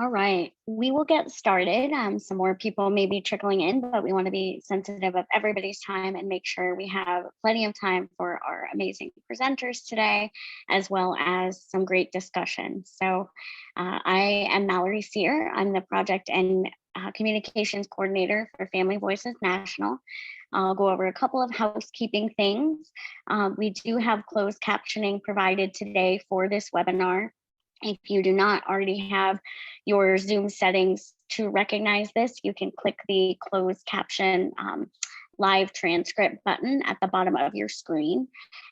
All right, we will get started. Some more people may be trickling in, but we want to be sensitive of everybody's time and make sure we have plenty of time for our amazing presenters today, as well as some great discussion. So I am Mallory Sear. I'm the project and communications coordinator for Family Voices National. I'll go over a couple of housekeeping things. We do have closed captioning provided today for this webinar. If you do not already have your Zoom settings to recognize this, you can click the closed caption live transcript button at the bottom of your screen.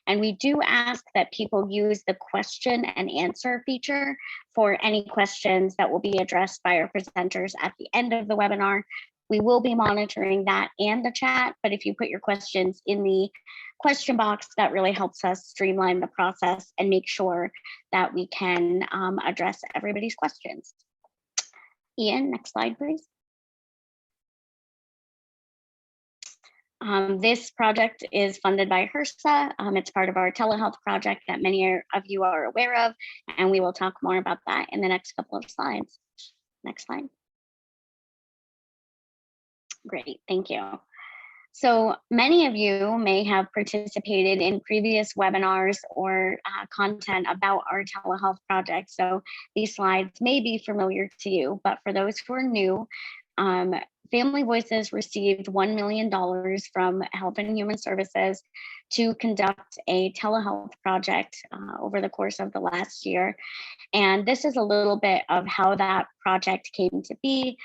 And we do ask that people use the question and answer feature for any questions that will be addressed by our presenters at the end of the webinar. We will be monitoring that and the chat, but if you put your questions in the question box, that really helps us streamline the process and make sure that we can address everybody's questions. Ian, next slide, please. This project is funded by HRSA. It's part of our telehealth project that many of you are aware of, and we will talk more about that in the next couple of slides. Next slide. Great, thank you. So many of you may have participated in previous webinars or content about our telehealth project. So these slides may be familiar to you, but for those who are new, Family Voices received $1 million from Health and Human Services to conduct a telehealth project over the course of the last year. And this is a little bit of how that project came to be.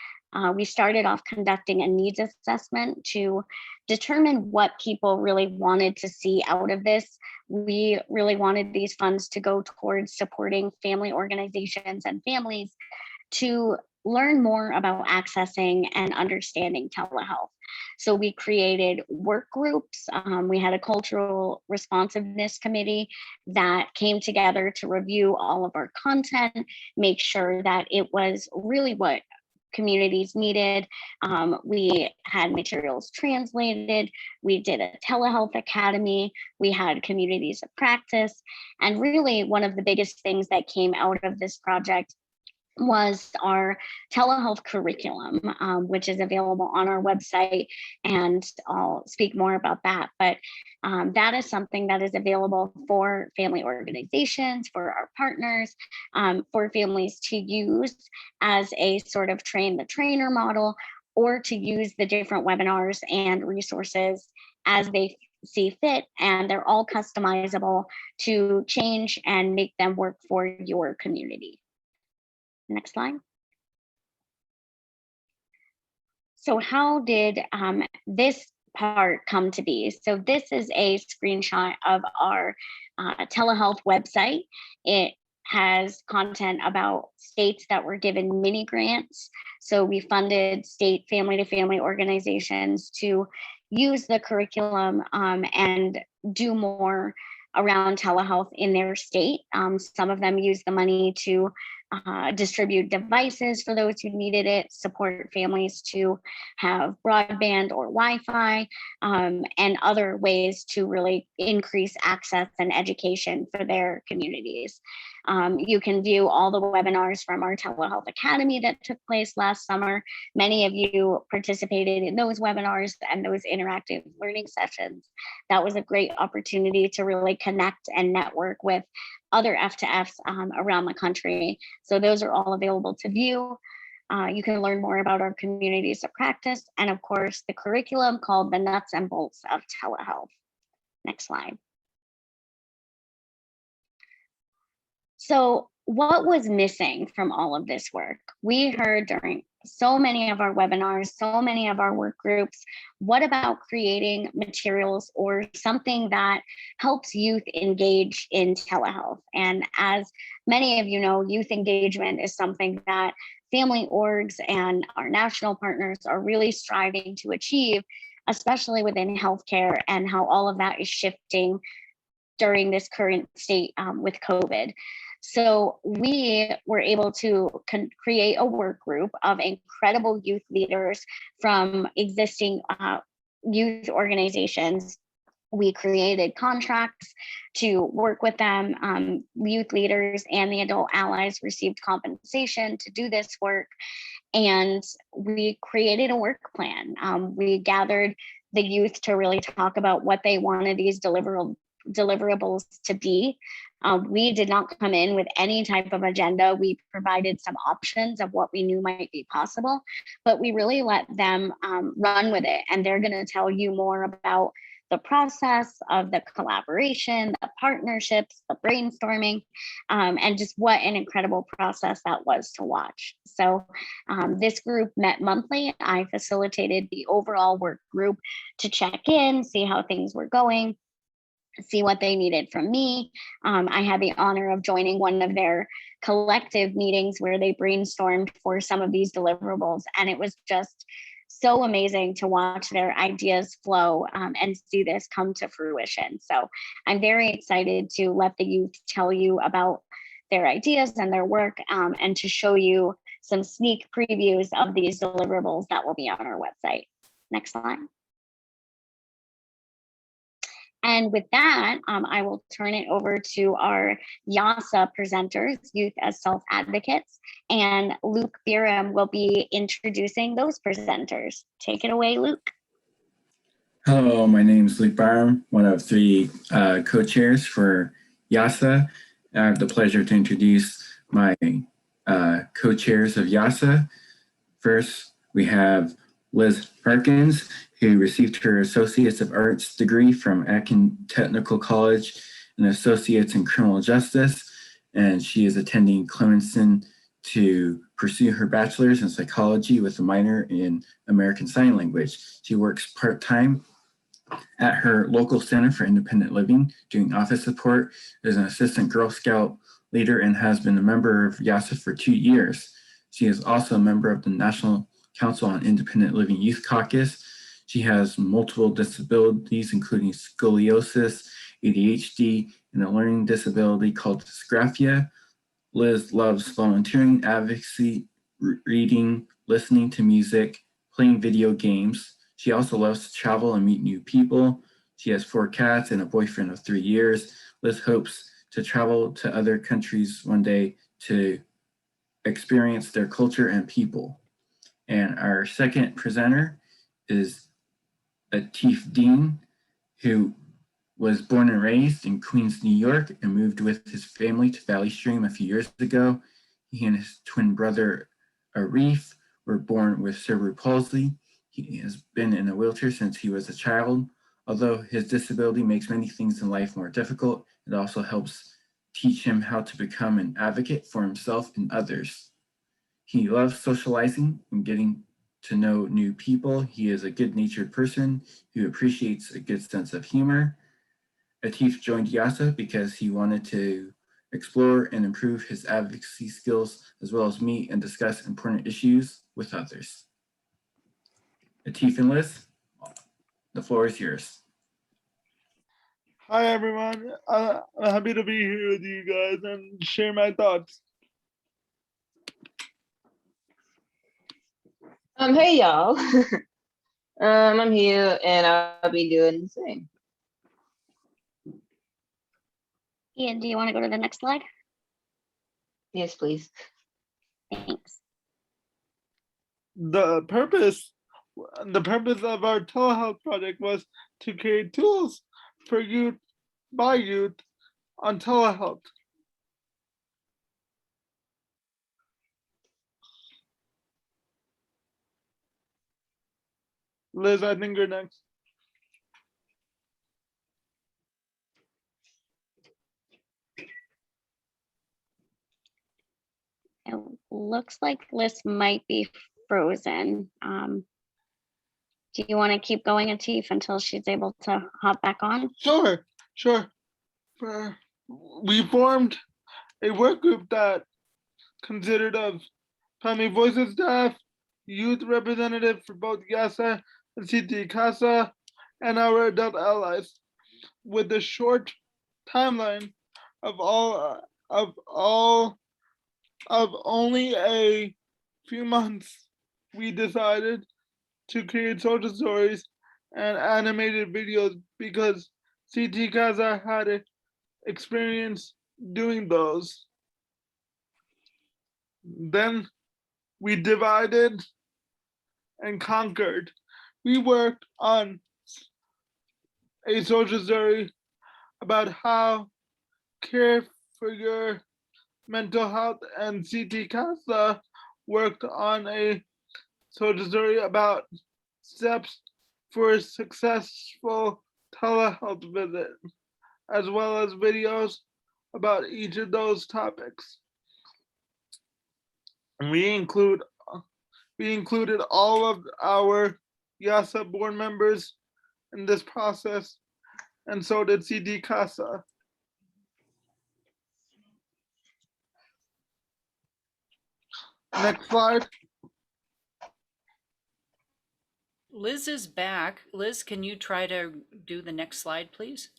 We started off conducting a needs assessment to determine what people really wanted to see out of this. We really wanted these funds to go towards supporting family organizations and families to learn more about accessing and understanding telehealth. So we created work groups. We had a cultural responsiveness committee that came together to review all of our content, make sure that it was really what communities needed. We had materials translated. We did a telehealth academy. We had communities of practice. And really one of the biggest things that came out of this project was our telehealth curriculum, which is available on our website, and I'll speak more about that. But that is something that is available for family organizations, for our partners, for families to use as a sort of train the trainer model, or to use the different webinars and resources as they see fit, and they're all customizable to change and make them work for your community. Next slide. So how did this part come to be? So this is a screenshot of our telehealth website. It has content about states that were given mini grants. So we funded state family-to-family organizations to use the curriculum and do more around telehealth in their state. Some of them use the money to distribute devices for those who needed it, support families to have broadband or Wi-Fi, and other ways to really increase access and education for their communities. You can view all the webinars from our Telehealth Academy that took place last summer. Many of you participated in those webinars and those interactive learning sessions. That was a great opportunity to really connect and network with other F2Fs around the country. So those are all available to view. You can learn more about our communities of practice, and of course, the curriculum called The Nuts and Bolts of Telehealth. Next slide. So what was missing from all of this work? We heard during so many of our webinars, so many of our work groups, what about creating materials or something that helps youth engage in telehealth? And as many of you know, youth engagement is something that family orgs and our national partners are really striving to achieve, especially within healthcare and how all of that is shifting during this current state with COVID. So we were able to create a work group of incredible youth leaders from existing youth organizations We created contracts to work with them. Youth leaders and the adult allies received compensation to do this work. And we created a work plan. We gathered the youth to really talk about what they wanted these deliverables to be. We did not come in with any type of agenda. We provided some options of what we knew might be possible, but we really let them run with it. And they're going to tell you more about the process of the collaboration, the partnerships, the brainstorming, and just what an incredible process that was to watch. So this group met monthly. I facilitated the overall work group to check in, see how things were going, see what they needed from me. I had the honor of joining one of their collective meetings where they brainstormed for some of these deliverables. And it was just so amazing to watch their ideas flow and see this come to fruition. So I'm very excited to let the youth tell you about their ideas and their work, and to show you some sneak previews of these deliverables that will be on our website. Next slide. And with that, I will turn it over to our YASA presenters, Youth as Self-Advocates, and Luke Biram will be introducing those presenters. Take it away, Luke. Hello, my name is Luke Biram, one of 3 co-chairs for YASA. I have the pleasure to introduce my co-chairs of YASA. First, we have Liz Harkins, who received her Associates of Arts degree from Atkin Technical College and Associates in Criminal Justice. And she is attending Clemson to pursue her bachelor's in psychology with a minor in American Sign Language. She works part-time at her local Center for Independent Living, doing office support as an assistant Girl Scout leader and has been a member of YASA for 2 years. She is also a member of the National Council on Independent Living Youth Caucus. She has multiple disabilities, including scoliosis, ADHD, and a learning disability called dysgraphia. Liz loves volunteering, advocacy, reading, listening to music, playing video games. She also loves to travel and meet new people. She has 4 cats and a boyfriend of 3 years. Liz hopes to travel to other countries one day to experience their culture and people. And our second presenter is Atif Dean, who was born and raised in Queens, New York, and moved with his family to Valley Stream a few years ago. He and his twin brother, Arif, were born with cerebral palsy. He has been in a wheelchair since he was a child. Although his disability makes many things in life more difficult, it also helps teach him how to become an advocate for himself and others. He loves socializing and getting to know new people. He is a good-natured person who appreciates a good sense of humor. Atif joined YASA because he wanted to explore and improve his advocacy skills, as well as meet and discuss important issues with others. Atif and Liz, the floor is yours. Hi everyone, I'm happy to be here with you guys and share my thoughts. Hey y'all. I'm here and I'll be doing the same. Ian, do you want to go to the next slide? Yes, please. Thanks. The purpose of our telehealth project was to create tools for youth by youth on telehealth. Liz, I think you're next. It looks like Liz might be frozen. Do you want to keep going, Atif, until she's able to hop back on? Sure. We formed a work group that considered of Family Voices staff, youth representative for both YASA and CT CASA, and our adult allies, with a short timeline of only a few months. We decided to create social stories and animated videos because CT Casa had experience doing those. Then we divided and conquered. We worked on a social story about how care for your mental health, and CT Casa worked on a social story about steps for a successful telehealth visit, as well as videos about each of those topics. And we included all of our YASA board members in this process, and so did CD Casa. Next slide. Liz is back. Liz, can you try to do the next slide, please?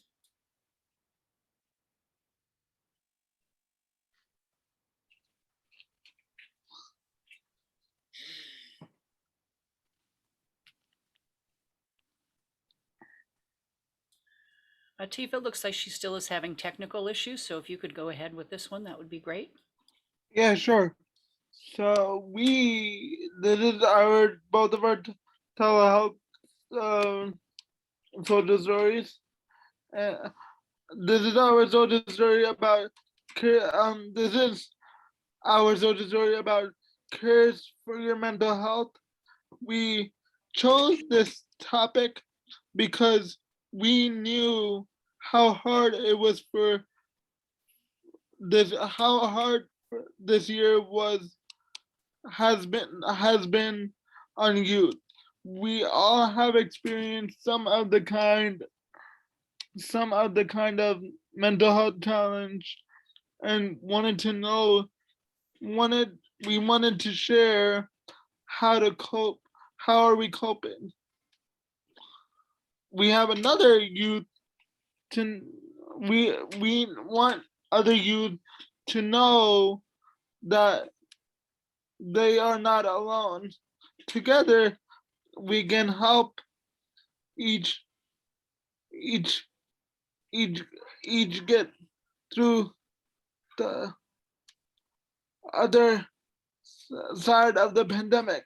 Atifa, looks like she still is having technical issues, so if you could go ahead with this one, that would be great. Yeah, sure. So this is both of our telehealth social stories. This is our social story about this is our social story about cares for your mental health. We chose this topic because we knew how hard it was for how hard this year has been on youth. We all have experienced some of the kind of mental health challenge, and we wanted to share how to cope. How are we coping? We have another youth to we want other youth to know that they are not alone. Together we can help each each each get through the other side of the pandemic.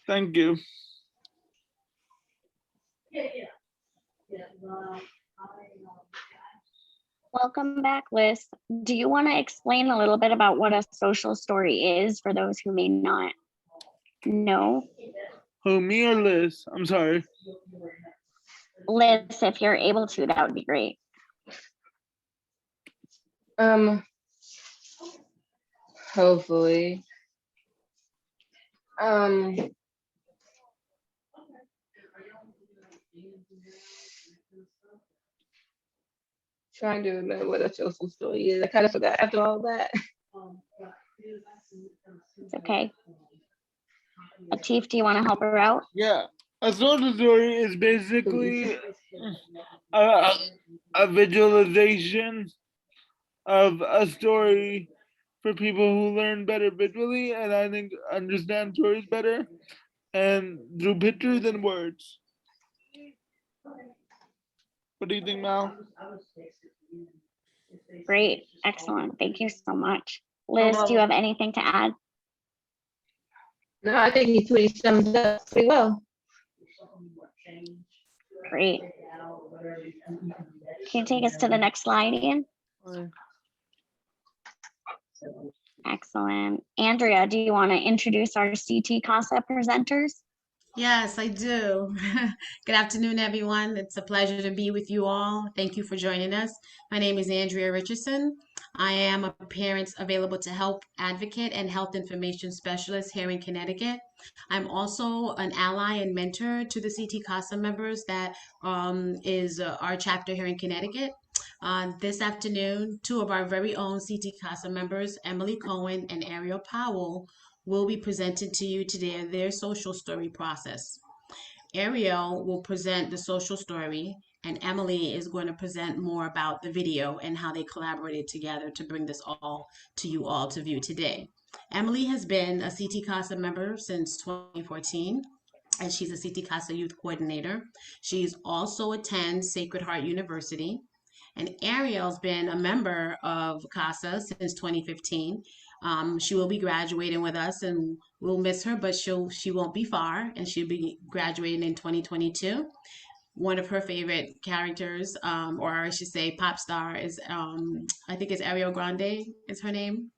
Thank you. Welcome back, Liz. Do you want to explain a little bit about what a social story is for those who may not know? Who, me or Liz? I'm sorry. Liz, if you're able to, that would be great. Hopefully. Trying to remember what a social story is. I kind of forgot after all that. It's okay. Atif, do you want to help her out? Yeah, a social story is basically a visualization of a story for people who learn better visually, and I think understand stories better and through pictures and words. What do you think, Mal? Great, excellent. Thank you so much. Liz, do you have anything to add? No, I think he pretty summed up pretty well. Great. Can you take us to the next slide, Ian? Excellent. Andrea, do you want to introduce our CT CASA presenters? Yes, I do. Good afternoon, everyone. It's a pleasure to be with you all. Thank you for joining us. My name is Andrea Richardson. I am a Parents Available to Help advocate and health information specialist here in Connecticut. I'm also an ally and mentor to the CT CASA members that is our chapter here in Connecticut. This afternoon, two of our very own CT CASA members, Emily Cohen and Ariel Powell, will be presenting to you today their social story process. Ariel will present the social story, and Emily is going to present more about the video and how they collaborated together to bring this all to you all to view today. Emily has been a CT CASA member since 2014. and she's a City Casa Youth Coordinator. She's also attends Sacred Heart University. And Ariel's been a member of CASA since 2015. She will be graduating with us, and we'll miss her, but she won't be far, and she'll be graduating in 2022. One of her favorite characters, or I should say, pop star, is I think it's Ariel Grande is her name,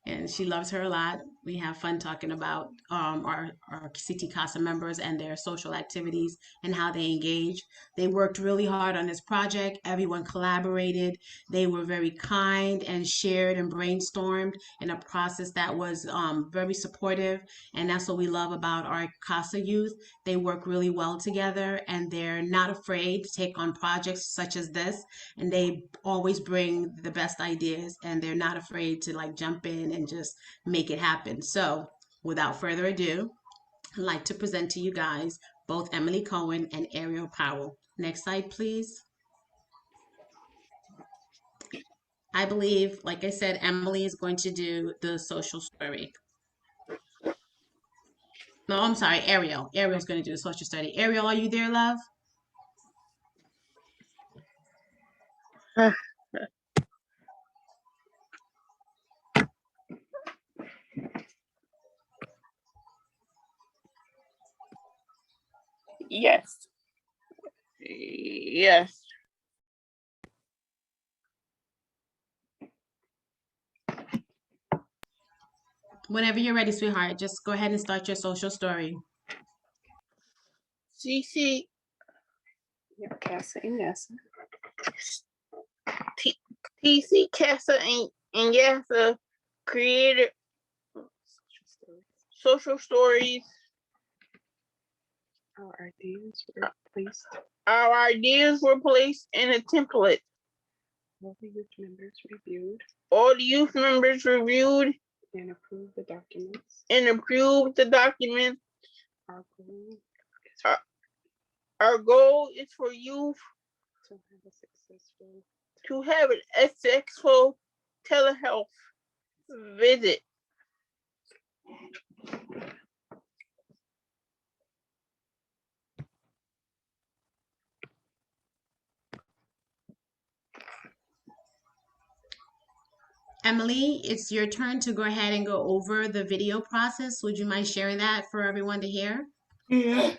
and she loves her a lot. We have fun talking about our City Casa members and their social activities and how they engage. They worked really hard on this project. Everyone collaborated. They were very kind and shared and brainstormed in a process that was very supportive. And that's what we love about our Casa youth. They work really well together, and they're not afraid to take on projects such as this, and they always bring the best ideas, and they're not afraid to like jump in and just make it happen. So without further ado, I'd like to present to you guys both Emily Cohen and Ariel Powell. Next slide, please. I believe, like I said, Emily is going to do the social story. No, I'm sorry, Ariel. Ariel's going to do the social study. Ariel, are you there, love? Yes. Yes. Whenever you're ready, sweetheart, just go ahead and start your social story. CC. Casa and Yasa. TC Casa and Yasa created social stories. Our ideas were placed in a template. All the youth members reviewed All the youth members reviewed and approved the documents. Our goal is Our goal is for youth to have a to have a successful telehealth visit. Emily, it's your turn to go ahead and go over the video process. Would you mind sharing that for everyone to hear? Yeah.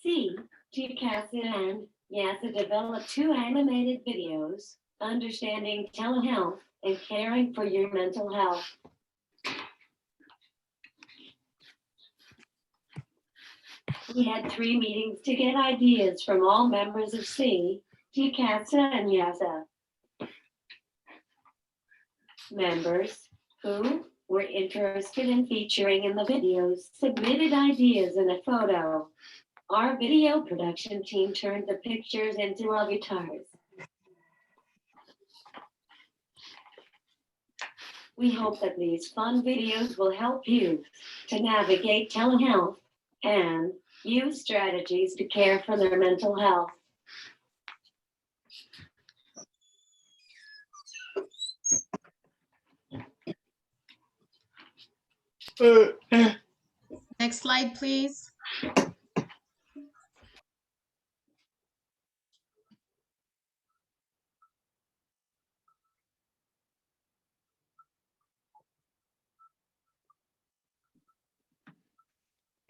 C. GCAS and YASA developed 2 animated videos, Understanding Telehealth and Caring for Your Mental Health. We had 3 meetings to get ideas from all members of C, GCAS and YASA. Members who were interested in featuring in the videos submitted ideas in a photo. Our video production team turned the pictures into avatars. We hope that these fun videos will help you to navigate telehealth and use strategies to care for their mental health. Next slide, please.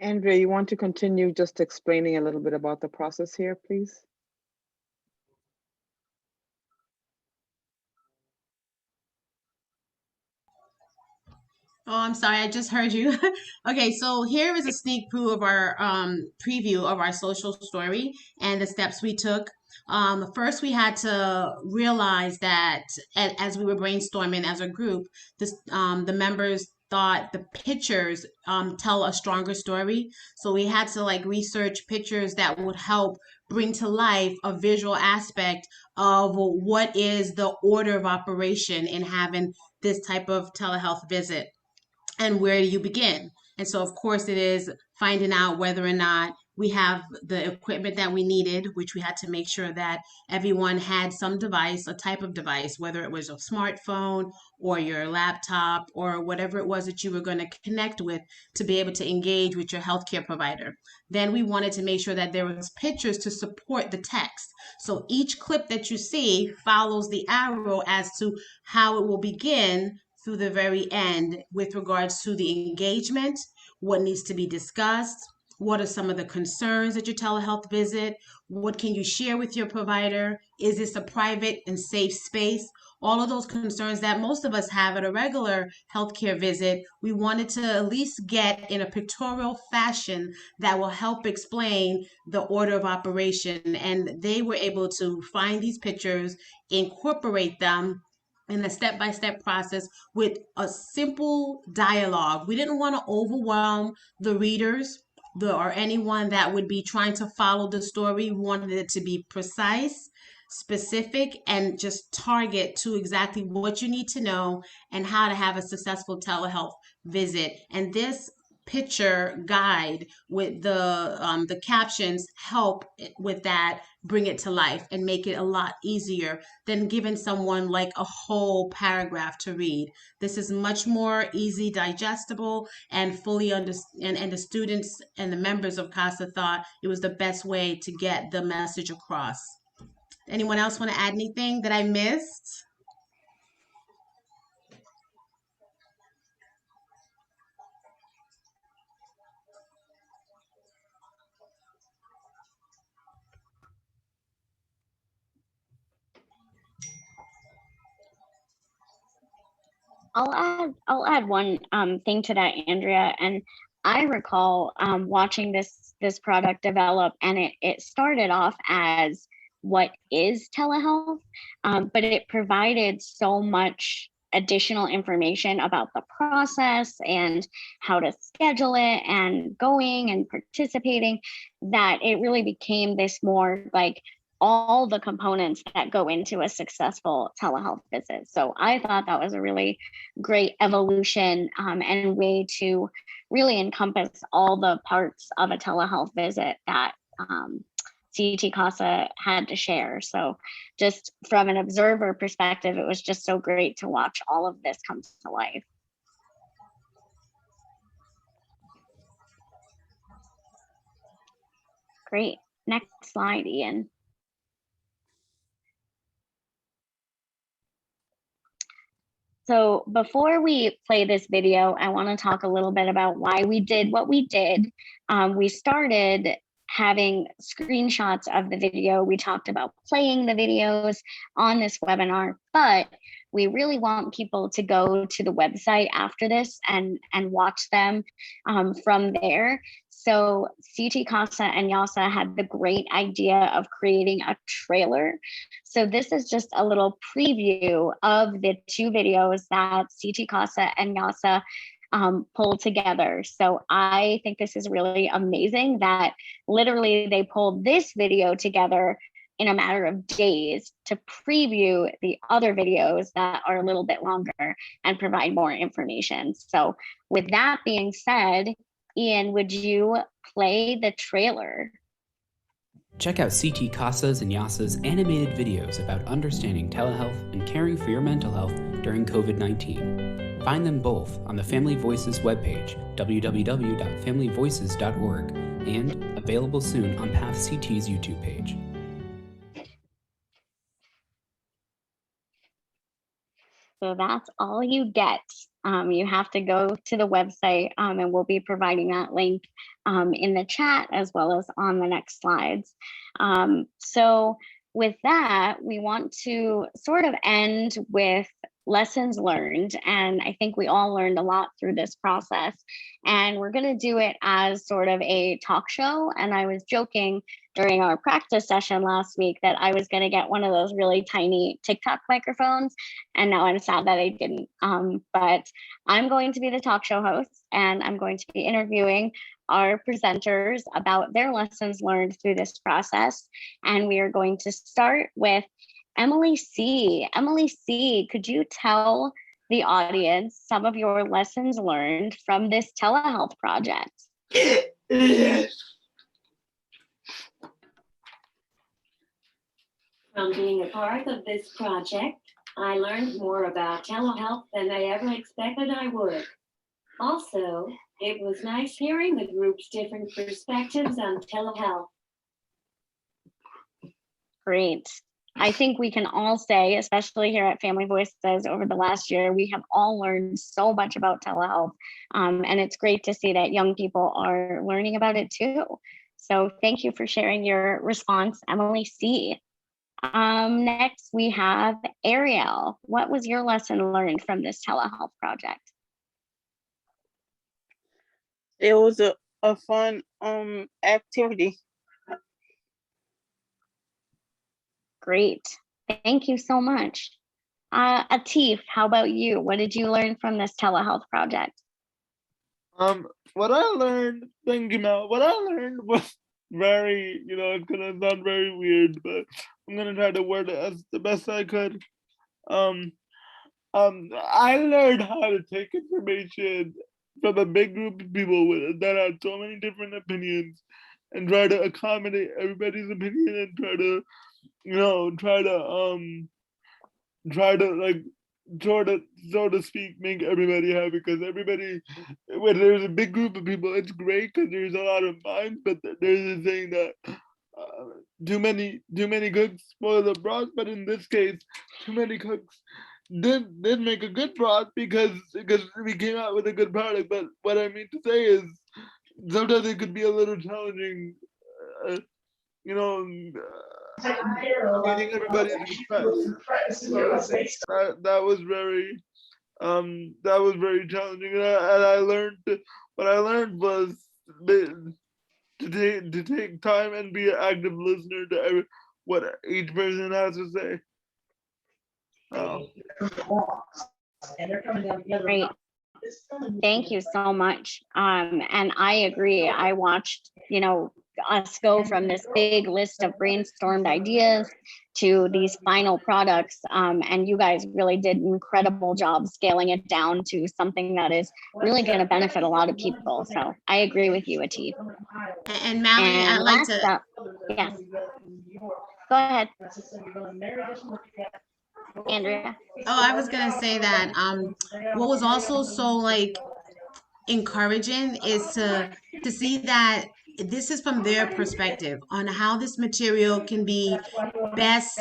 Andrea, you want to continue just explaining a little bit about the process here, please? Oh, I'm sorry, I just heard you. Okay, so here is a sneak preview of our social story and the steps we took. First, we had to realize that as we were brainstorming as a group, the members thought the pictures tell a stronger story. So we had to like research pictures that would help bring to life a visual aspect of what is the order of operation in having this type of telehealth visit. And where do you begin? And so, of course, it is finding out whether or not We have the equipment that we needed, which we had to make sure that everyone had some device, a type of device, whether it was a smartphone or your laptop or whatever it was that you were going to connect with to be able to engage with your healthcare provider. Then we wanted to make sure that there was pictures to support the text. So each clip that you see follows the arrow as to how it will begin through the very end with regards to the engagement, what needs to be discussed, what are some of the concerns at your telehealth visit, what can you share with your provider, is this a private and safe space? All of those concerns that most of us have at a regular healthcare visit, we wanted to at least get in a pictorial fashion that will help explain the order of operation. And they were able to find these pictures, incorporate them in a step-by-step process with a simple dialogue. We didn't want to overwhelm the readers or anyone that would be trying to follow the story. We wanted it to be precise, specific, and just target to exactly what you need to know and how to have a successful telehealth visit. And this picture guide with the captions help with that, bring it to life and make it a lot easier than giving someone like a whole paragraph to read. This is much more easy digestible and fully understand, and the students and the members of CASA thought it was the best way to get the message across. Anyone else want to add anything that I missed? I'll add one thing to that, Andrea. And I recall watching this product develop, and it started off as what is telehealth, but it provided so much additional information about the process and how to schedule it and going and participating, that it really became this more like all the components that go into a successful telehealth visit. So I thought that was a really great evolution and way to really encompass all the parts of a telehealth visit that CT CASA had to share. So just from an observer perspective, it was just so great to watch all of this come to life. Great. Next slide, Ian. So before we play this video, I want to talk a little bit about why we did what we did. We started having screenshots of the video. We talked about playing the videos on this webinar, but we really want people to go to the website after this and watch them from there. So CT CASA and YASA had the great idea of creating a trailer. So this is just a little preview of the two videos that CT CASA and YASA pulled together. So I think this is really amazing that literally they pulled this video together in a matter of days to preview the other videos that are a little bit longer and provide more information. So with that being said, Ian, would you play the trailer? Check out CT CASA's and YASA's animated videos about understanding telehealth and caring for your mental health during COVID-19. Find them both on the Family Voices webpage, www.familyvoices.org, and available soon on Path CT's YouTube page. So that's all you get. You have to go to the website and we'll be providing that link in the chat as well as on the next slides. So with that, we want to sort of end with lessons learned. And I think we all learned a lot through this process. And we're going to do it as sort of a talk show. And I was joking during our practice session last week that I was going to get one of those really tiny TikTok microphones. And now I'm sad that I didn't. But I'm going to be the talk show host, and I'm going to be interviewing our presenters about their lessons learned through this process. And we are going to start with Emily C. Emily C., could you tell the audience some of your lessons learned from this telehealth project? Yes. From being a part of this project, I learned more about telehealth than I ever expected I would. Also, it was nice hearing the group's different perspectives on telehealth. Great. I think we can all say, especially here at Family Voices, over the last year, we have all learned so much about telehealth. And it's great to see that young people are learning about it too. So thank you for sharing your response, Emily C. Next, we have Ariel. What was your lesson learned from this telehealth project? It was a fun activity. Great. Thank you so much. Atif, how about you? What did you learn from this telehealth project? What I learned, thank you, Mel. What I learned was very, it's gonna sound very weird, but I'm gonna try to word it as the best I could. I learned how to take information from a big group of people that had so many different opinions and try to accommodate everybody's opinion and try to like so to speak make everybody happy, because everybody, when there's a big group of people, it's great because there's a lot of minds, but there's a saying that too many cooks spoil the broth, but in this case too many cooks did make a good broth because we came out with a good product. But what I mean to say is sometimes it could be a little challenging, meeting everybody's requests. So that was very challenging, and I learned, what I learned was to take time and be an active listener to what each person has to say. Great. Thank you so much. And I agree. I watched, us go from this big list of brainstormed ideas to these final products. And you guys really did an incredible job scaling it down to something that is really going to benefit a lot of people. So I agree with you, Atif. And Mallory, I'd like to. Yes. Go ahead, Andrea. Oh, I was gonna say that what was also so like encouraging is to see that this is from their perspective on how this material can be best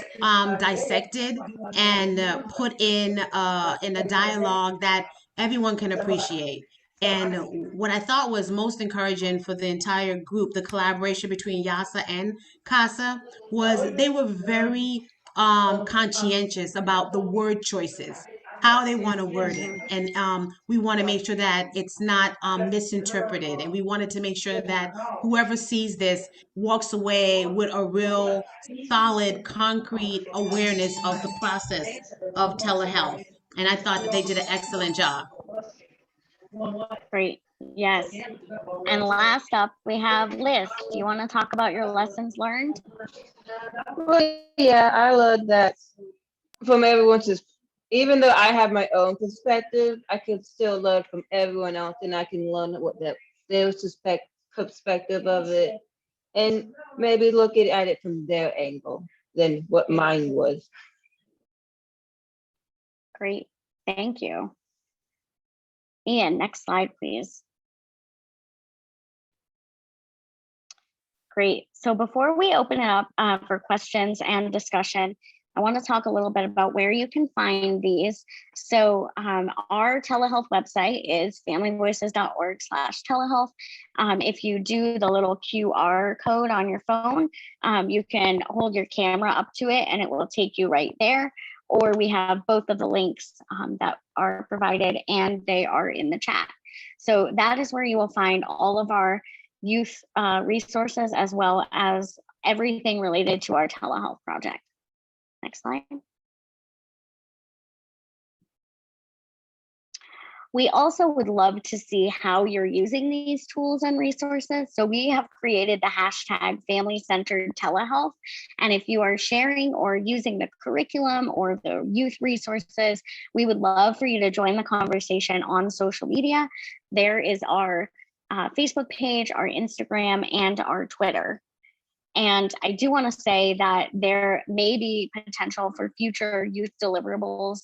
dissected and put in a dialogue that everyone can appreciate. And what I thought was most encouraging for the entire group, the collaboration between Yasa and Casa, was they were very conscientious about the word choices, how they want to word it. And we want to make sure that it's not misinterpreted. And we wanted to make sure that whoever sees this walks away with a real solid, concrete awareness of the process of telehealth. And I thought that they did an excellent job. Great. Yes. And last up, we have Liz. Do you want to talk about your lessons learned? Well, yeah, I love that from everyone's, even though I have my own perspective, I can still learn from everyone else, and I can learn what their perspective of it, and maybe look at it from their angle than what mine was. Great. Thank you. Ian, next slide, please. Great. So before we open it up for questions and discussion, I want to talk a little bit about where you can find these. So our telehealth website is familyvoices.org/telehealth. If you do the little QR code on your phone, you can hold your camera up to it and it will take you right there. Or we have both of the links that are provided and they are in the chat. So that is where you will find all of our youth resources as well as everything related to our telehealth project. Next slide. We also would love to see how you're using these tools and resources. So we have created the hashtag family-centered telehealth. And if you are sharing or using the curriculum or the youth resources, we would love for you to join the conversation on social media. There is our Facebook page, our Instagram, and our Twitter. And I do want to say that there may be potential for future youth deliverables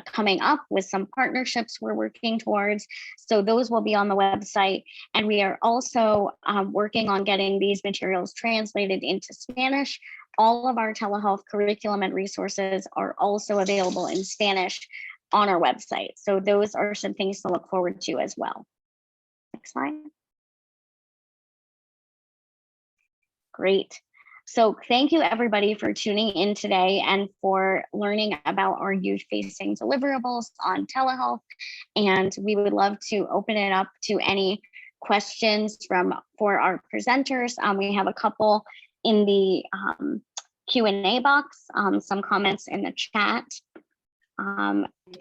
coming up with some partnerships we're working towards. So those will be on the website. And we are also working on getting these materials translated into Spanish. All of our telehealth curriculum and resources are also available in Spanish on our website. So those are some things to look forward to as well. Next slide. Great. So thank you everybody for tuning in today and for learning about our youth-facing deliverables on telehealth. And we would love to open it up to any questions for our presenters. We have a couple in the Q&A box, some comments in the chat.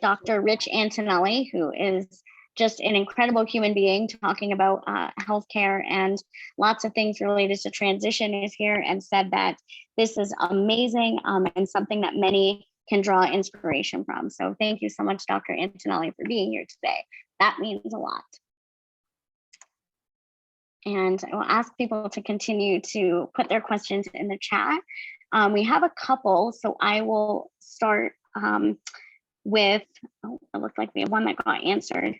Dr. Rich Antonelli, who is just an incredible human being talking about healthcare and lots of things related to transition, is here and said that this is amazing and something that many can draw inspiration from. So thank you so much, Dr. Antonelli, for being here today. That means a lot. And I will ask people to continue to put their questions in the chat. We have a couple, so I will start with, oh, it looks like we have one that got answered.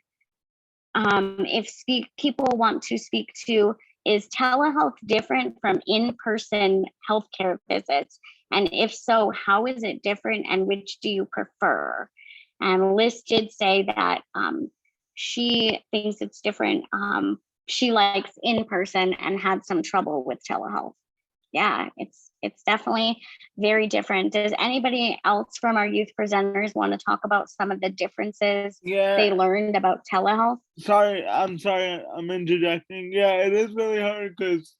If people want to speak to, is telehealth different from in-person healthcare visits? And if so, how is it different and which do you prefer? And Liz did say that she thinks it's different. She likes in-person and had some trouble with telehealth. Yeah, it's definitely very different. Does anybody else from our youth presenters want to talk about some of the differences they learned about telehealth? I'm sorry, I'm interjecting. Yeah, it is really hard because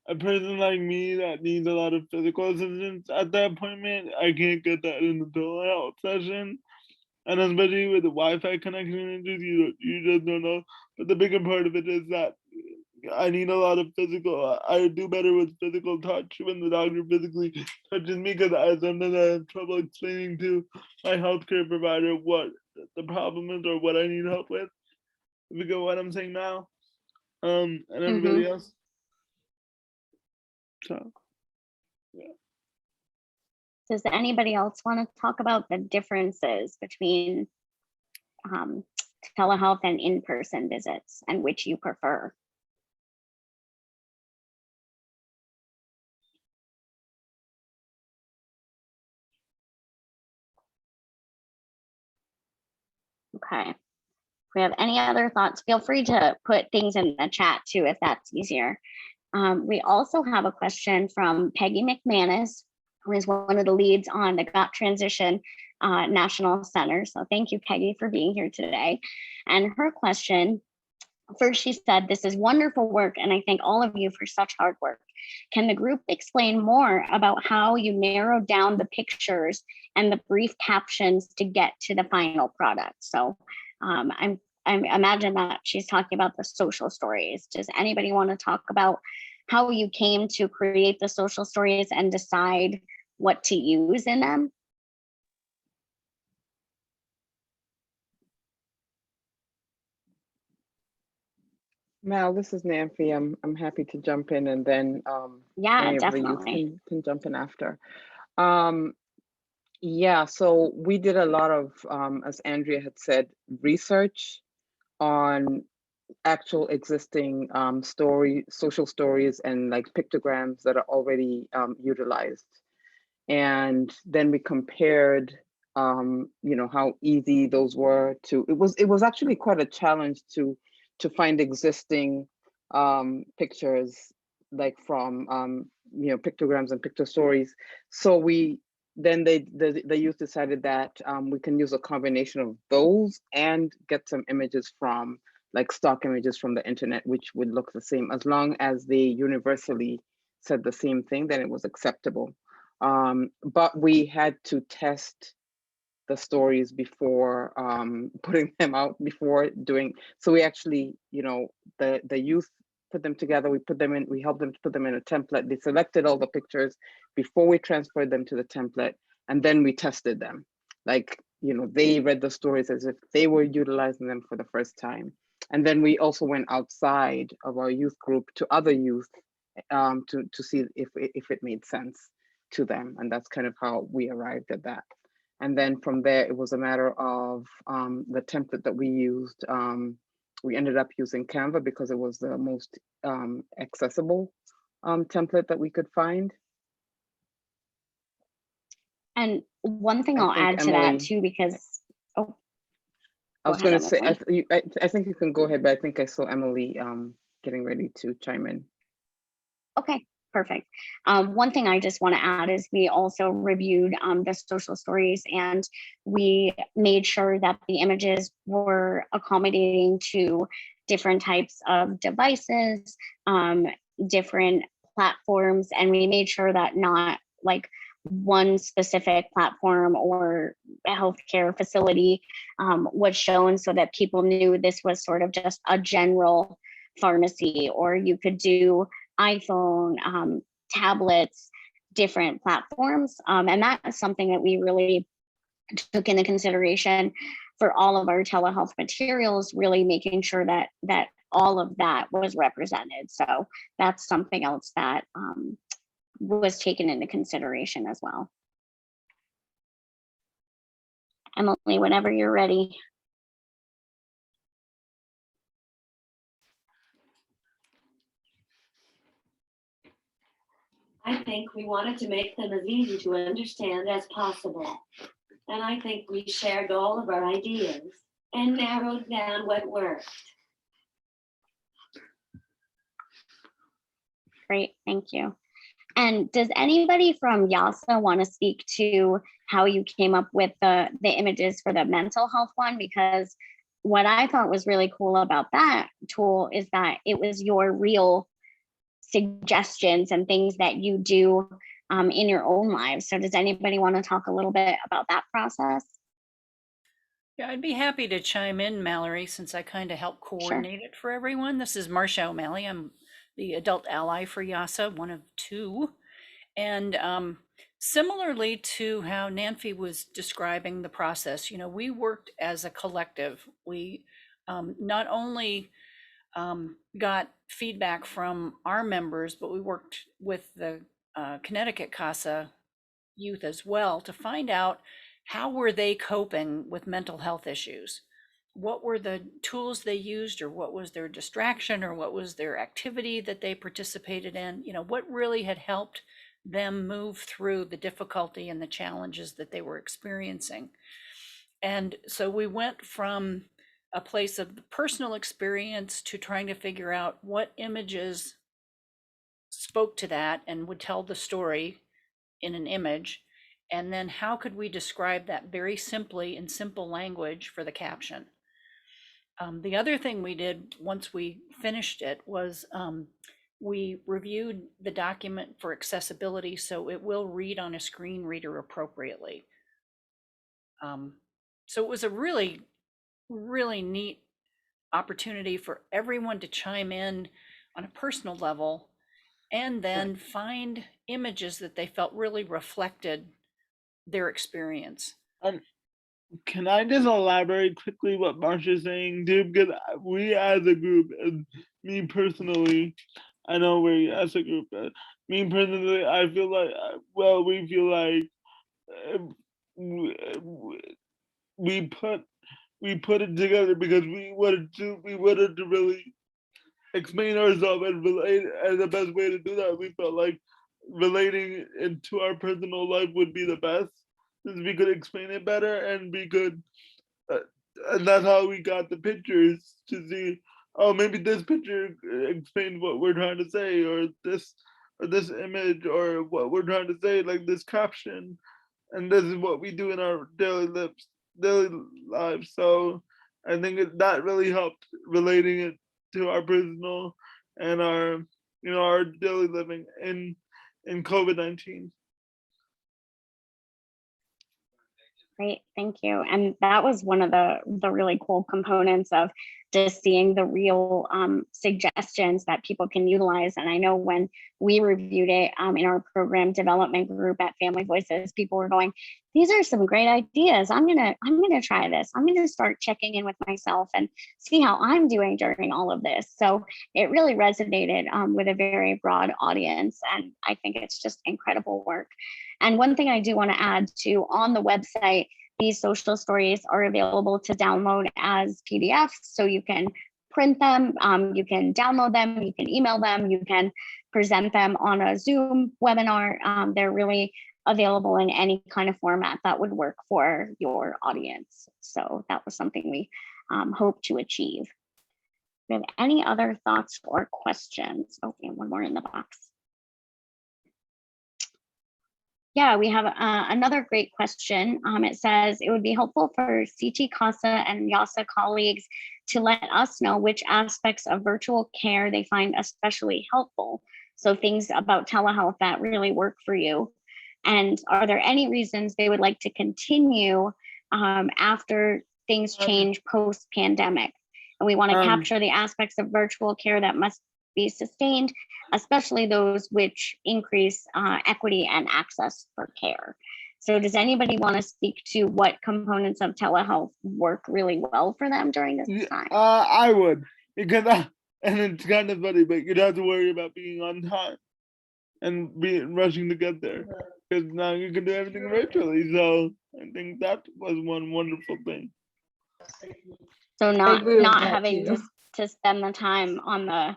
a person like me that needs a lot of physical assistance at that appointment, I can't get that in the telehealth session. And especially with the Wi-Fi connection issues, you just don't know. But the bigger part of it is that I need a lot of physical. I do better with physical touch when the doctor physically touches me, because sometimes I have trouble explaining to my healthcare provider what the problem is or what I need help with. If you get what I'm saying now, and everybody else. So, yeah. Does anybody else want to talk about the differences between telehealth and in-person visits and which you prefer? Okay. If we have any other thoughts, feel free to put things in the chat too, if that's easier. We also have a question from Peggy McManus, who is one of the leads on the GOT Transition National Center. So thank you, Peggy, for being here today. And her question, first she said, "This is wonderful work, and I thank all of you for such hard work. Can the group explain more about how you narrowed down the pictures and the brief captions to get to the final product?" So I imagine that she's talking about the social stories. Does anybody want to talk about how you came to create the social stories and decide what to use in them? Mal, this is Nancy. I'm happy to jump in, and then yeah, any of the youth can jump in after. Yeah, so we did a lot of, as Andrea had said, research on actual existing social stories and like pictograms that are already utilized. And then we compared, you know, how easy those were to, it was actually quite a challenge to find existing pictures, like from, you know, pictograms and picture stories. So the youth decided that we can use a combination of those and get some images from, like stock images from the internet, which would look the same. As long as they universally said the same thing, then it was acceptable. But we had to test the stories before putting them out, before doing. So we actually, you know, the youth put them together, we helped them to put them in a template. They selected all the pictures before we transferred them to the template, and then we tested them. Like, you know, they read the stories as if they were utilizing them for the first time. And then we also went outside of our youth group to other youth to see if it made sense to them. And that's kind of how we arrived at that. And then from there, it was a matter of the template that we used. We ended up using Canva because it was the most accessible template that we could find. And one thing I I'll think add to that Emily, too, because, oh, I go was ahead, going to say, Emily. I think you can go ahead, but I think I saw Emily getting ready to chime in. Okay, perfect. One thing I just want to add is we also reviewed the social stories, and we made sure that the images were accommodating to different types of devices, different platforms, and we made sure that not like one specific platform or a healthcare facility was shown, so that people knew this was sort of just a general pharmacy, or you could do iPhone, tablets, different platforms. And that is something that we really took into consideration for all of our telehealth materials, really making sure that all of that was represented. So that's something else that was taken into consideration as well. Emily, whenever you're ready. I think we wanted to make them as easy to understand as possible. And I think we shared all of our ideas and narrowed down what worked. Great, thank you. And does anybody from YASA want to speak to how you came up with the images for the mental health one? Because what I thought was really cool about that tool is that it was your real suggestions and things that you do in your own lives. So does anybody want to talk a little bit about that process? Yeah, I'd be happy to chime in, Mallory, since I kind of help coordinate it for everyone. This is Marcia O'Malley. I'm the adult ally for YASA, one of two. And similarly to how Nancy was describing the process, we worked as a collective. We not only got feedback from our members, but we worked with the Connecticut CASA youth as well to find out how were they coping with mental health issues. What were the tools they used, or what was their distraction, or what was their activity that they participated in? What really had helped them move through the difficulty and the challenges that they were experiencing. And so we went from a place of the personal experience to trying to figure out what images spoke to that and would tell the story in an image. And then how could we describe that very simply in simple language for the caption? The other thing we did once we finished it was we reviewed the document for accessibility, so it will read on a screen reader appropriately. So it was a really, really neat opportunity for everyone to chime in on a personal level and then find images that they felt really reflected their experience. Can I just elaborate quickly what Marcia's saying too? Because we as a group, and me personally, I know we're as a group, but me personally, I feel like, we feel like we put it together because we wanted to really explain ourselves and relate, and the best way to do that, we felt like relating into our personal life would be the best, since we could explain it better, and we could and that's how we got the pictures to see, oh, maybe this picture explains what we're trying to say, or this image, or what we're trying to say, like this caption, and this is what we do in our daily lives. So I think that really helped relating it to our personal and our our daily living in COVID-19. Great, thank you. And that was one of the really cool components of just seeing the real suggestions that people can utilize. And I know when we reviewed it in our program development group at Family Voices, people were going, these are some great ideas. I'm gonna try this. I'm gonna start checking in with myself and see how I'm doing during all of this. So it really resonated with a very broad audience. And I think it's just incredible work. And one thing I do want to add to, on the website, these social stories are available to download as PDFs. So you can print them, you can download them, you can email them, you can present them on a Zoom webinar. They're really available in any kind of format that would work for your audience. So that was something we hope to achieve. Do you have any other thoughts or questions? Oh, and one more in the box. Yeah, we have another great question. It says, it would be helpful for CT CASA and YASA colleagues to let us know which aspects of virtual care they find especially helpful. So things about telehealth that really work for you. And are there any reasons they would like to continue after things change post-pandemic? And we want to capture the aspects of virtual care that must be sustained, especially those which increase equity and access for care. So does anybody want to speak to what components of telehealth work really well for them during this time? I would, because and it's kind of funny, but you don't have to worry about being on time and rushing to get there, because now you can do everything virtually. So I think that was one wonderful thing. So not having to spend the time on the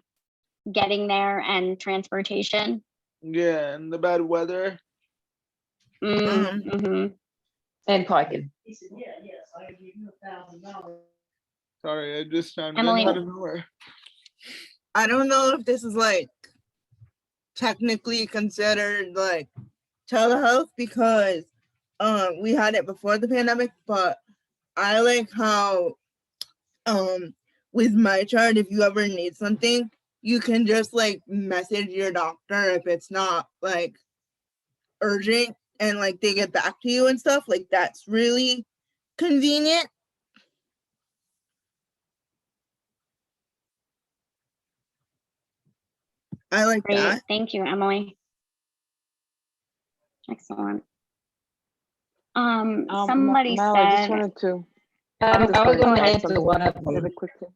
getting there and transportation. Yeah, and the bad weather. Mm-hmm. And parking. Sorry, I just found Emily. it out of nowhere. I don't know if this is like technically considered like telehealth, because we had it before the pandemic, but I like how with my chart, if you ever need something, you can just like message your doctor if it's not like urgent, and like they get back to you and stuff. Like that's really convenient. I like Great. that. Thank you, Emily. Excellent. Somebody Mal, said, I just wanted to. I was going to answer one of really them. quickly.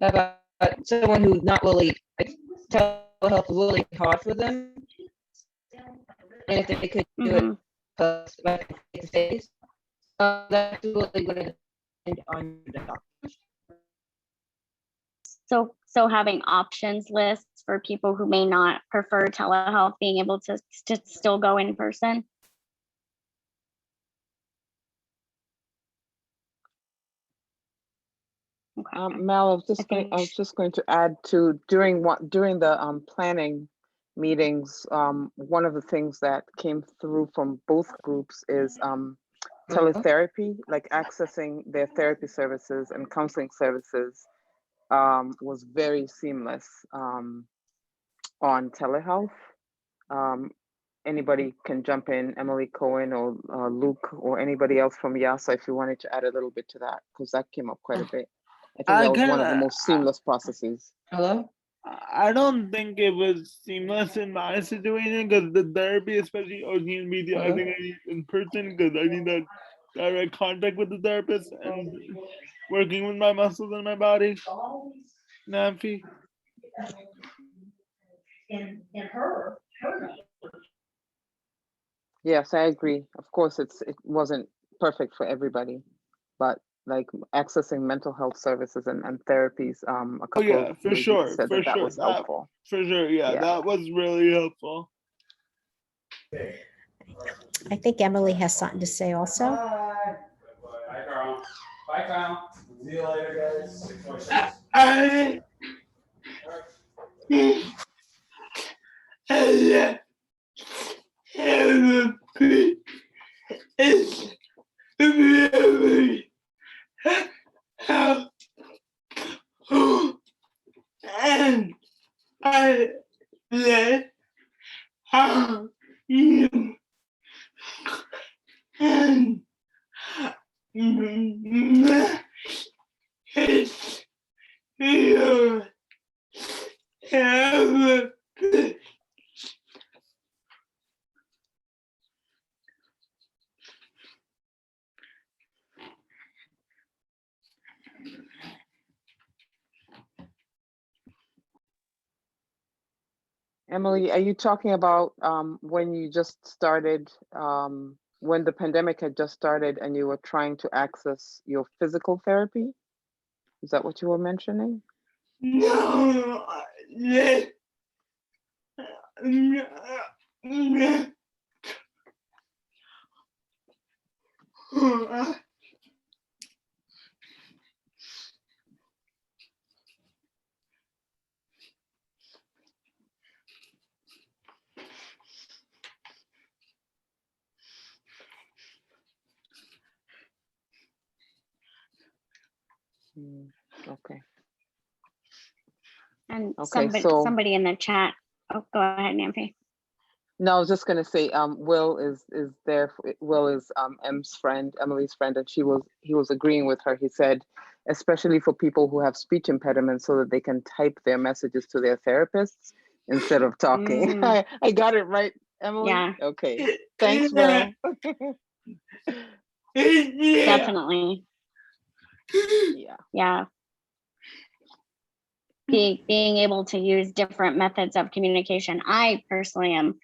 About someone who's not really, like, telehealth is really hard for them. And if they could do it like face to face, that's really good on your doctor. so having options lists for people who may not prefer telehealth, being able to still go in person. Okay. Mal, I was just going to add to during the planning meetings, one of the things that came through from both groups is teletherapy, like accessing their therapy services and counseling services was very seamless on telehealth. Anybody can jump in, Emily Cohen or Luke or anybody else from YASA, if you wanted to add a little bit to that, because that came up quite a bit. I think that was one of the most seamless processes. Hello? I don't think it was seamless in my situation, because the therapy, especially OT and BT, I think I need in person, because I need that direct contact with the therapist and working with my muscles and my body. Nappy. Yes, I agree. Of course, it wasn't perfect for everybody, but like accessing mental health services and therapies, a couple of ladies said that was helpful. For sure, yeah, that was really helpful. I think Emily has something to say also. Bye, Carl. Bye, Kyle. See you later, guys. And I let how you and Emily, are you talking about when you just started, when the pandemic had just started and you were trying to access your physical therapy? Is that what you were mentioning? No, Okay. And Okay, so somebody in the chat. Oh, go ahead, Nancy. no, I was just gonna say, Will is there. Will is M's friend, Emily's friend, and he was agreeing with her. He said, especially for people who have speech impediments, so that they can type their messages to their therapists instead of talking. I got it right, Emily. Yeah. Okay. Thanks, Will. Definitely. Yeah. Yeah. Being able to use different methods of communication. I personally am,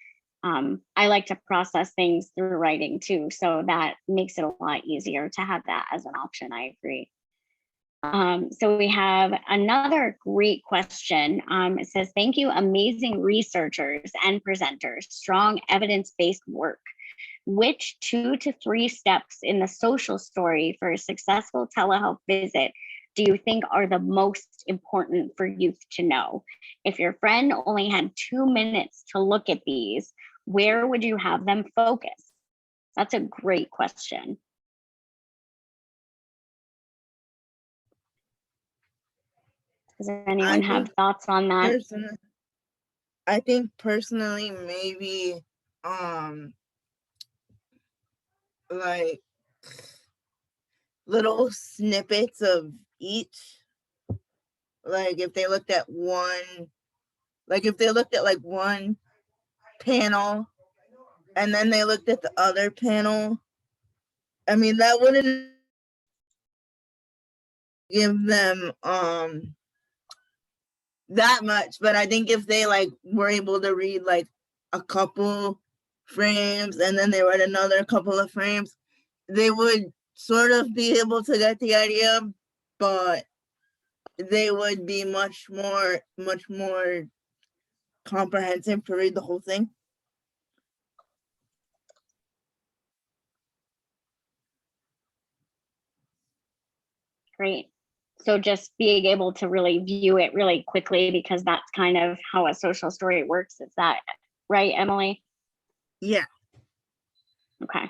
I like to process things through writing too. So that makes it a lot easier to have that as an option. I agree. So we have another great question. It says, thank you, amazing researchers and presenters, strong evidence-based work. Which 2 to 3 steps in the social story for a successful telehealth visit do you think are the most important for youth to know? If your friend only had 2 minutes to look at these, where would you have them focus? That's a great question. Does anyone have thoughts on that? I think personally, maybe like little snippets of each. Like if they looked at one, like if they looked at like one panel and then they looked at the other panel, I mean, that wouldn't give them that much, but I think if they like were able to read like a couple frames and then they read another couple of frames, they would sort of be able to get the idea, but they would be much more comprehensive to read the whole thing. Great. So just being able to really view it really quickly, because that's kind of how a social story works. Is that right, Emily? Yeah. Okay.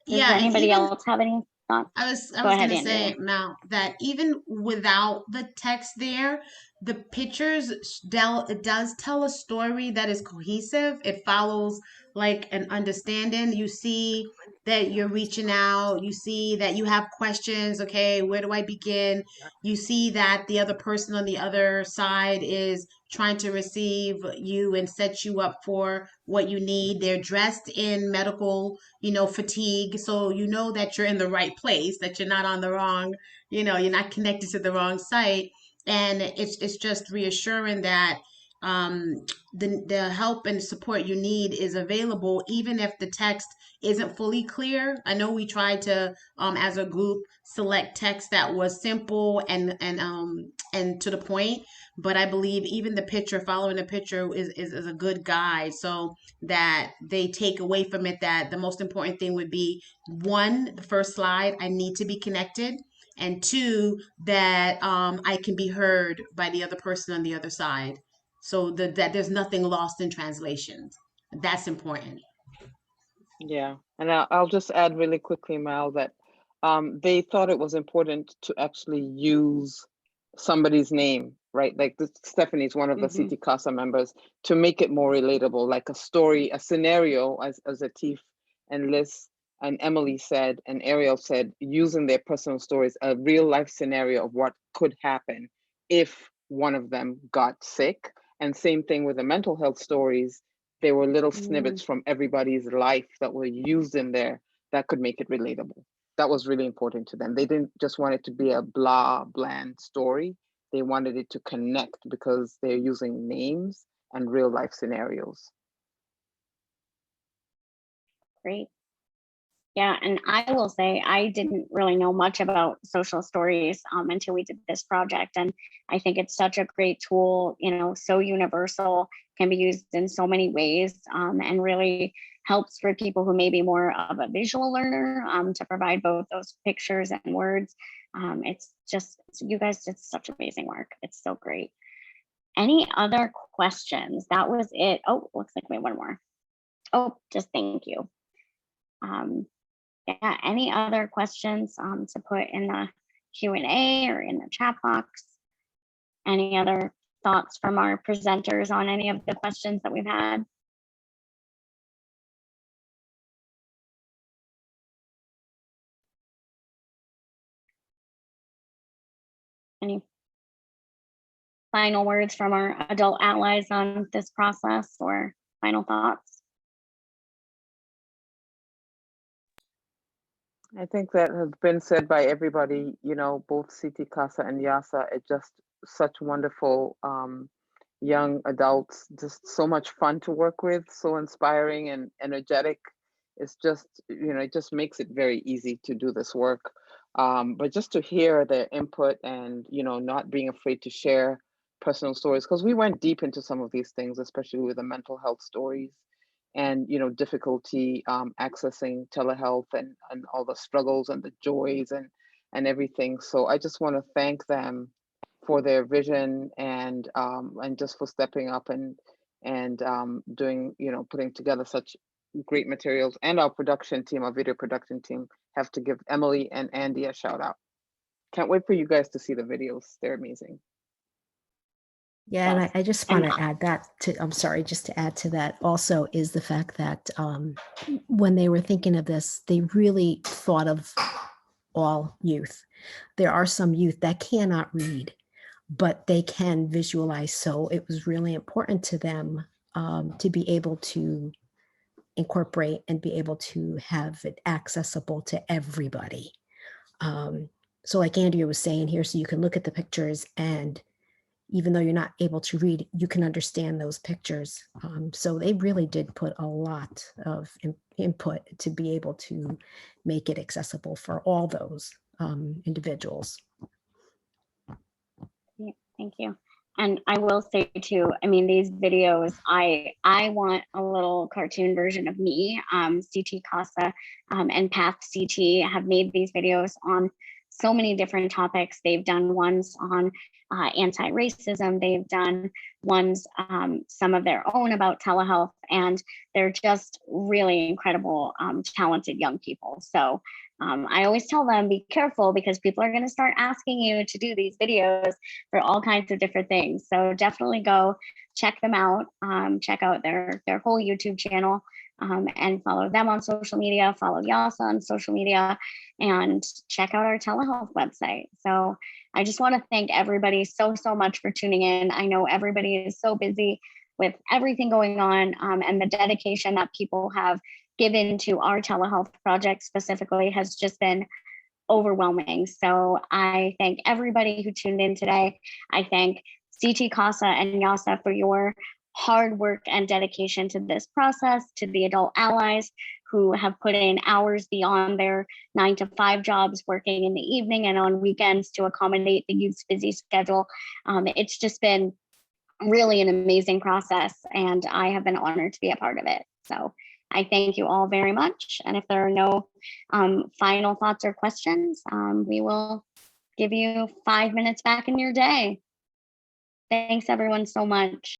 Does Yeah, and anybody even else have any thoughts? I was Go ahead, gonna say, Andrea. Mal, that even without the text there, the pictures it does tell a story that is cohesive. It follows like an understanding. You see that you're reaching out. You see that you have questions. Okay, where do I begin? You see that the other person on the other side is trying to receive you and set you up for what you need. They're dressed in medical, fatigue. So you know that you're in the right place, that you're not on the wrong, you're not connected to the wrong site. And it's just reassuring that the help and support you need is available, even if the text isn't fully clear. I know we tried to, as a group, select text that was simple and to the point, but I believe even the picture, following the picture is a good guide, so that they take away from it that the most important thing would be, one, the first slide, I need to be connected, and two, that I can be heard by the other person on the other side, so that there's nothing lost in translation. That's important. Yeah, and I'll just add really quickly, Mal, that they thought it was important to actually use somebody's name, right? Like Stephanie's one of the CT CASA members, to make it more relatable, like a story, a scenario, as Atif and Liz and Emily said, and Ariel said, using their personal stories, a real life scenario of what could happen if one of them got sick. And same thing with the mental health stories. There were little snippets from everybody's life that were used in there that could make it relatable. That was really important to them. They didn't just want it to be a blah, bland story. They wanted it to connect because they're using names and real life scenarios. Great. Yeah, and I will say I didn't really know much about social stories until we did this project, and I think it's such a great tool. So universal, can be used in so many ways, and really helps for people who may be more of a visual learner to provide both those pictures and words. It's just, you guys did such amazing work. It's so great. Any other questions? That was it. Oh, looks like we have one more. Oh, just thank you. Yeah, any other questions to put in the Q&A or in the chat box? Any other thoughts from our presenters on any of the questions that we've had? Any final words from our adult allies on this process, or final thoughts? I think that has been said by everybody, both CT CASA and YASA. It's just such wonderful young adults, just so much fun to work with, so inspiring and energetic. It's just, it just makes it very easy to do this work. But just to hear their input and, not being afraid to share personal stories, because we went deep into some of these things, especially with the mental health stories and difficulty accessing telehealth and all the struggles and the joys and everything. So I just want to thank them for their vision and just for stepping up and doing, putting together such great materials. And our production team, our video production team, have to give Emily and Andy a shout out. Can't wait for you guys to see the videos. They're amazing. Yeah, and I just want to add that I'm sorry, just to add to that also is the fact that when they were thinking of this, they really thought of all youth. There are some youth that cannot read, but they can visualize. So it was really important to them to be able to incorporate and be able to have it accessible to everybody. So like Andrea was saying here, so you can look at the pictures, and even though you're not able to read, you can understand those pictures. So they really did put a lot of input to be able to make it accessible for all those individuals. Yeah, thank you. And I will say too, I mean, these videos, I want a little cartoon version of me. CT CASA and Path CT have made these videos on so many different topics. They've done ones on anti-racism. They've done ones, some of their own about telehealth, and they're just really incredible, talented young people. So I always tell them, be careful, because people are going to start asking you to do these videos for all kinds of different things. So definitely go check them out, check out their whole YouTube channel, and follow them on social media, follow YASA on social media, and check out our telehealth website. So I just want to thank everybody so much for tuning in. I know everybody is so busy with everything going on, and the dedication that people have given to our telehealth project specifically has just been overwhelming. So I thank everybody who tuned in today. I thank CT CASA and YASA for your hard work and dedication to this process, to the adult allies who have put in hours beyond their 9-to-5 jobs, working in the evening and on weekends to accommodate the youth's busy schedule. It's just been really an amazing process, and I have been honored to be a part of it. So I thank you all very much. And if there are no final thoughts or questions, we will give you 5 minutes back in your day. Thanks everyone so much.